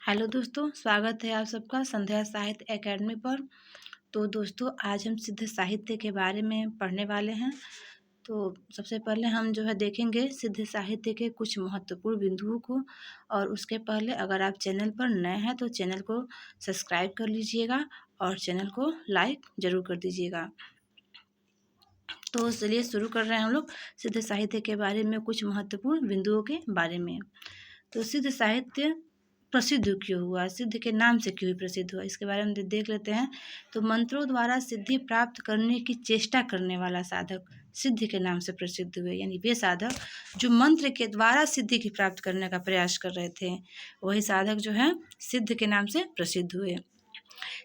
Hello दोस्तों, स्वागत है आप सबका संध्या साहित्य एकेडमी पर। तो दोस्तों, आज हम सिद्ध साहित्य के बारे में पढ़ने वाले हैं। तो सबसे पहले हम देखेंगे सिद्ध साहित्य के कुछ महत्वपूर्ण बिंदुओं को। और उसके पहले अगर आप चैनल पर नए हैं तो चैनल को सब्सक्राइब कर लीजिएगा और चैनल को लाइक ज़रूर कर दीजिएगा। तो चलिए शुरू कर रहे हैं हम लोग सिद्ध साहित्य के बारे में कुछ महत्वपूर्ण बिंदुओं के बारे में। तो सिद्ध साहित्य प्रसिद्ध क्यों हुआ, सिद्ध के नाम से क्यों प्रसिद्ध हुआ, इसके बारे में देख लेते हैं। तो मंत्रों द्वारा सिद्धि प्राप्त करने की चेष्टा करने वाला साधक सिद्ध के नाम से प्रसिद्ध हुए। यानी वे साधक जो मंत्र के द्वारा सिद्धि की प्राप्त करने का प्रयास कर रहे थे, वही साधक सिद्ध के नाम से प्रसिद्ध हुए।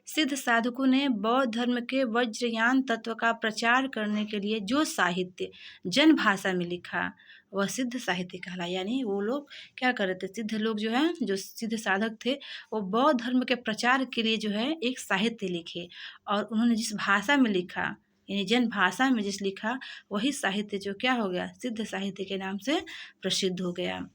सिद्ध साधकों ने बौद्ध धर्म के वज्रयान तत्व का प्रचार करने के लिए जो साहित्य जन भाषा में लिखा, वह सिद्ध साहित्य कहला। यानी वो लोग क्या कर रहे थे, सिद्ध लोग जो सिद्ध साधक थे, वो बौद्ध धर्म के प्रचार के लिए एक साहित्य लिखे। और उन्होंने जिस भाषा में लिखा, यानी जन भाषा में जिस लिखा, वही साहित्य क्या हो गया, सिद्ध साहित्य के नाम से प्रसिद्ध हो गया।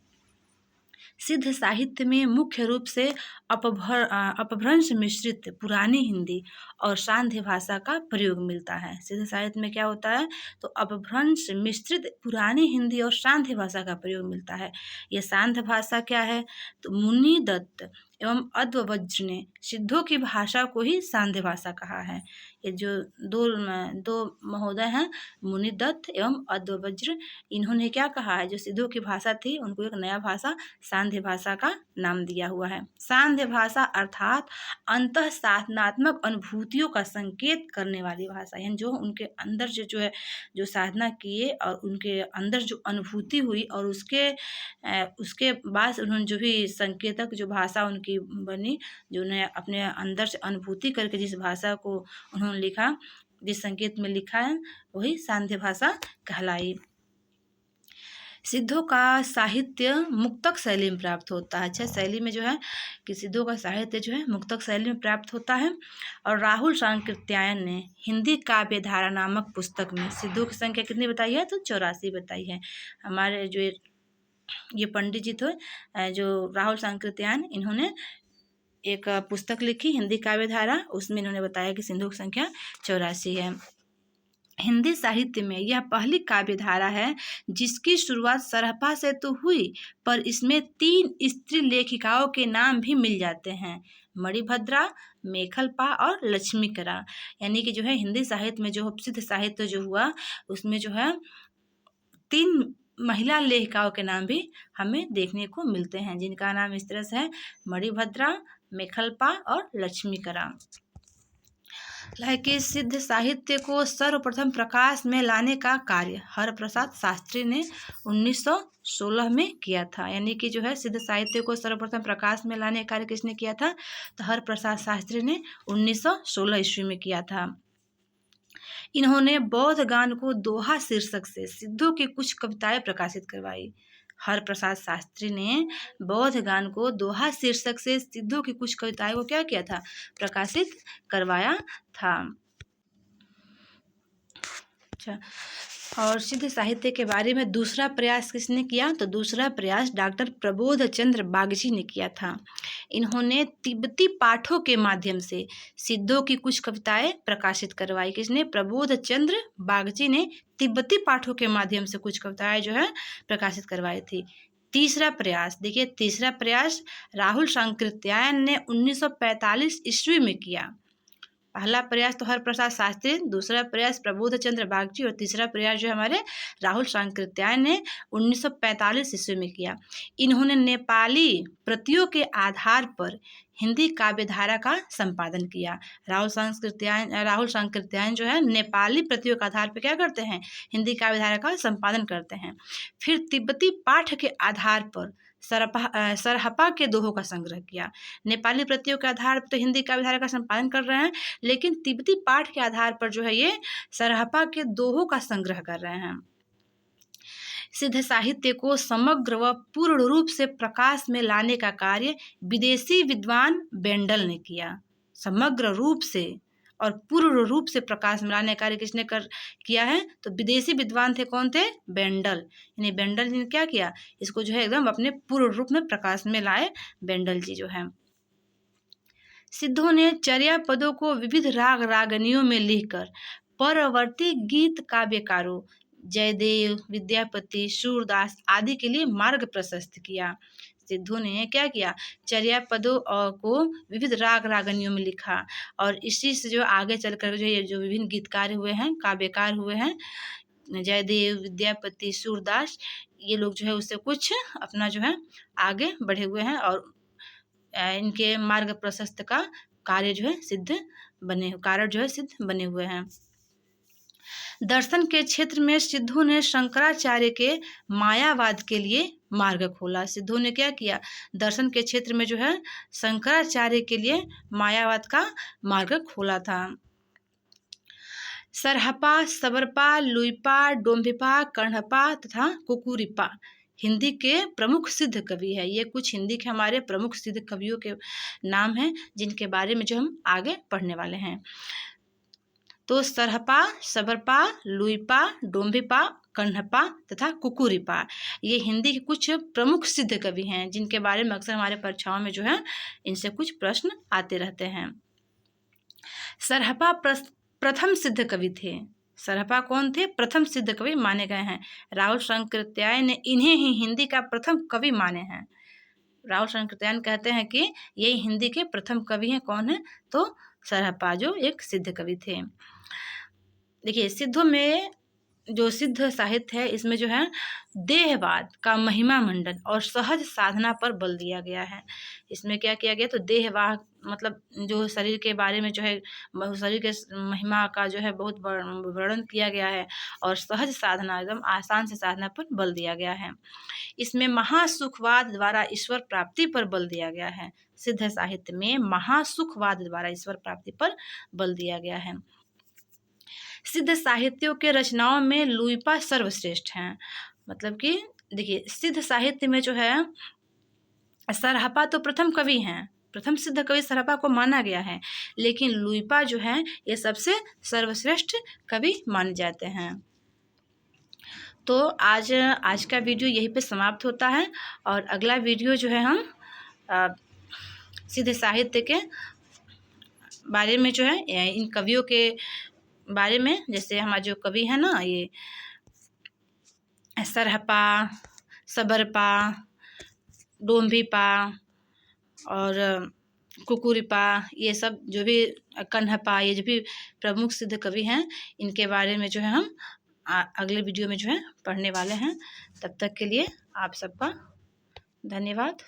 सिद्ध साहित्य में मुख्य रूप से अपभ्रंश मिश्रित पुरानी हिंदी और सांध्य भाषा का प्रयोग मिलता है। सिद्ध साहित्य में क्या होता है, तो अपभ्रंश मिश्रित पुरानी हिंदी और सांध्य भाषा का प्रयोग मिलता है। यह सांध्य भाषा क्या है, तो मुनि दत्त एवं अद्वज्र ने सिद्धों की भाषा को ही सांध्य भाषा कहा है। ये जो दो महोदय हैं, मुनि दत्त एवं अद्वज्र, इन्होंने क्या कहा है, जो सिद्धों की भाषा थी उनको एक नया भाषा सांध्य भाषा का नाम दिया हुआ है। सांध्य भाषा अर्थात अंतः साधनात्मक अनुभूतियों का संकेत करने वाली भाषा। यानी जो उनके अंदर से जो साधना किए और उनके अंदर जो अनुभूति हुई, और उसके बाद उन्होंने जो भी संकेतक जो भाषा उनकी बनी, जो उन्हें अपने अंदर से अनुभूति करके जिस भाषा को उन्होंने लिखा, जिस संकेत में लिखा है, वही सांध्य भाषा कहलाई। सिद्धों का साहित्य मुक्तक शैली में प्राप्त होता है। अच्छा, शैली में कि सिद्धों का साहित्य मुक्तक शैली में प्राप्त होता है। और राहुल सांकृत्यायन ने हिंदी काव्यधारा नामक पुस्तक में सिद्धों की संख्या कितनी बताई है, तो 84 बताई है। हमारे जो ये पंडित जी थे, जो राहुल सांकृत्यायन, इन्होंने एक पुस्तक लिखी हिंदी काव्यधारा, उसमें इन्होंने बताया कि सिद्धों की संख्या 84 है। हिंदी साहित्य में यह पहली काव्यधारा है जिसकी शुरुआत सरहपा से तो हुई, पर इसमें 3 स्त्री लेखिकाओं के नाम भी मिल जाते हैं, मणिभद्रा, मेखलपा और लक्ष्मीकरा। यानी कि हिंदी साहित्य में जो सिद्ध साहित्य जो हुआ, उसमें 3 महिला लेखिकाओं के नाम भी हमें देखने को मिलते हैं, जिनका नाम इस तरह से है, मणिभद्रा, मेखलपा और लक्ष्मीकरा। कि सिद्ध साहित्य को सर्वप्रथम प्रकाश में लाने का कार्य हरप्रसाद शास्त्री ने 1916 में किया था। यानी कि सिद्ध साहित्य को सर्वप्रथम प्रकाश में लाने का कार्य किसने किया था, तो हरप्रसाद शास्त्री ने 1916 ईस्वी में किया था। इन्होंने बौद्ध गान को दोहा शीर्षक से सिद्धों की कुछ कविताएं प्रकाशित करवाई। हरप्रसाद शास्त्री ने बौद्ध गान को दोहा शीर्षक से सिद्धों की कुछ कविताएं को क्या किया था, प्रकाशित करवाया था। अच्छा, और सिद्ध साहित्य के बारे में दूसरा प्रयास किसने किया, तो दूसरा प्रयास डॉक्टर प्रबोध चंद्र बागची ने किया था। इन्होंने तिब्बती पाठों के माध्यम से सिद्धों की कुछ कविताएं प्रकाशित करवाई। किसने, प्रबोध चंद्र बागची ने तिब्बती पाठों के माध्यम से कुछ कविताएं प्रकाशित करवाई थी। तीसरा प्रयास देखिए, तीसरा प्रयास राहुल सांकृत्यायन ने 1945 ईस्वी में किया। पहला प्रयास तो हरप्रसाद शास्त्री, दूसरा प्रयास प्रबोध चंद्र बागची, और तीसरा प्रयास हमारे राहुल सांकृत्यायन ने 1945 ईस्वी में किया। इन्होंने नेपाली प्रतियों के आधार पर हिंदी काव्यधारा का संपादन किया। राहुल सांकृत्यायन नेपाली प्रतियों के आधार पर क्या करते हैं, हिंदी काव्यधारा का संपादन करते हैं। फिर तिब्बती पाठ के आधार पर सरहपा के दोहों का संग्रह किया। नेपाली प्रतियों के आधार पर तो हिंदी काव्यधारा का संपादन कर रहे हैं, लेकिन तिब्बती पाठ के आधार पर ये सरहपा के दोहों का संग्रह कर रहे हैं। सिद्ध साहित्य को समग्र व पूर्ण रूप से प्रकाश में लाने का कार्य विदेशी विद्वान बेंडल ने किया। समग्र रूप से और पूर्ण रूप से प्रकाश में लाने का कार्य किसने किया है, तो विदेशी विद्वान थे। कौन थे, बेंडल। यानी बेंडल जी ने क्या किया, इसको एकदम अपने पूर्ण रूप में प्रकाश में लाए बेंडल जी है। सिद्धों ने चर्या पदों को विविध राग रागनियों में लिखकर परवर्ती गीत काव्यकारों जयदेव, विद्यापति, सूरदास आदि के लिए मार्ग प्रशस्त किया। सिद्धों ने क्या किया, चर्या पदों को विविध राग रागनियों में लिखा और इसी से जो आगे चलकर जो ये जो विभिन्न गीतकार हुए हैं, काव्यकार हुए हैं, जयदेव, विद्यापति, सूरदास, ये लोग जो है उससे कुछ अपना जो है आगे बढ़े हुए हैं और इनके मार्ग प्रशस्त का कार्य जो है सिद्ध बने कारक जो है सिद्ध बने हुए हैं। दर्शन के क्षेत्र में सिद्धों ने शंकराचार्य के मायावाद के लिए मार्ग खोला। सिद्धों ने क्या किया, दर्शन के क्षेत्र में जो है शंकराचार्य के लिए मायावाद का मार्ग खोला था। सरहपा, सबरपा, लुइपा, डोम्भिपा, कर्णपा तथा कुकुरिपा हिंदी के प्रमुख सिद्ध कवि है। ये कुछ हिंदी के हमारे प्रमुख सिद्ध कवियों के नाम हैं जिनके बारे में जो हम आगे पढ़ने वाले हैं। तो सरहपा, सबरपा, लुइपा, डोम्भिपा, कर्णपा तथा कुकुरिपा ये हिंदी के कुछ प्रमुख सिद्ध कवि हैं जिनके बारे में अक्सर हमारे परीक्षाओं में जो है इनसे कुछ प्रश्न आते रहते हैं। सरहपा प्रथम सिद्ध कवि थे। सरहपा कौन थे, प्रथम सिद्ध कवि माने गए हैं। राहुल शंकराचार्य ने इन्हें ही हिंदी का प्रथम कवि माने हैं। राहुल शंकराचार्य कहते हैं कि यही हिंदी के प्रथम कवि हैं। कौन है, तो सरहपा जो एक सिद्ध कवि थे। देखिए, सिद्धों में जो सिद्ध साहित्य है इसमें जो है देहवाद का महिमा मंडन और सहज साधना पर बल दिया गया है। इसमें क्या किया गया, तो देहवाद मतलब जो शरीर के बारे में जो है शरीर के महिमा का जो है बहुत वर्णन किया गया है और सहज साधना एकदम आसान से साधना पर बल दिया गया है। इसमें महासुखवाद द्वारा ईश्वर प्राप्ति पर बल दिया गया है। सिद्ध साहित्य में महासुखवाद द्वारा ईश्वर प्राप्ति पर बल दिया गया है। सिद्ध साहित्यों के रचनाओं में लुइपा सर्वश्रेष्ठ हैं। मतलब कि देखिए, सिद्ध साहित्य में जो है सरहपा तो प्रथम कवि हैं, प्रथम सिद्ध कवि सरहपा को माना गया है, लेकिन लुइपा जो है ये सबसे सर्वश्रेष्ठ कवि माने जाते हैं। तो आज का वीडियो यहीं पे समाप्त होता है और अगला वीडियो जो है हम सिद्ध साहित्य के बारे में जो है इन कवियों के बारे में, जैसे हमारे जो कवि है ना, ये सरहपा, सबरपा, डोम्भिपा और कुकुरिपा, ये सब जो भी कर्णपा, ये जो भी प्रमुख सिद्ध कवि हैं इनके बारे में जो है हम अगले वीडियो में जो है पढ़ने वाले हैं। तब तक के लिए आप सबका धन्यवाद।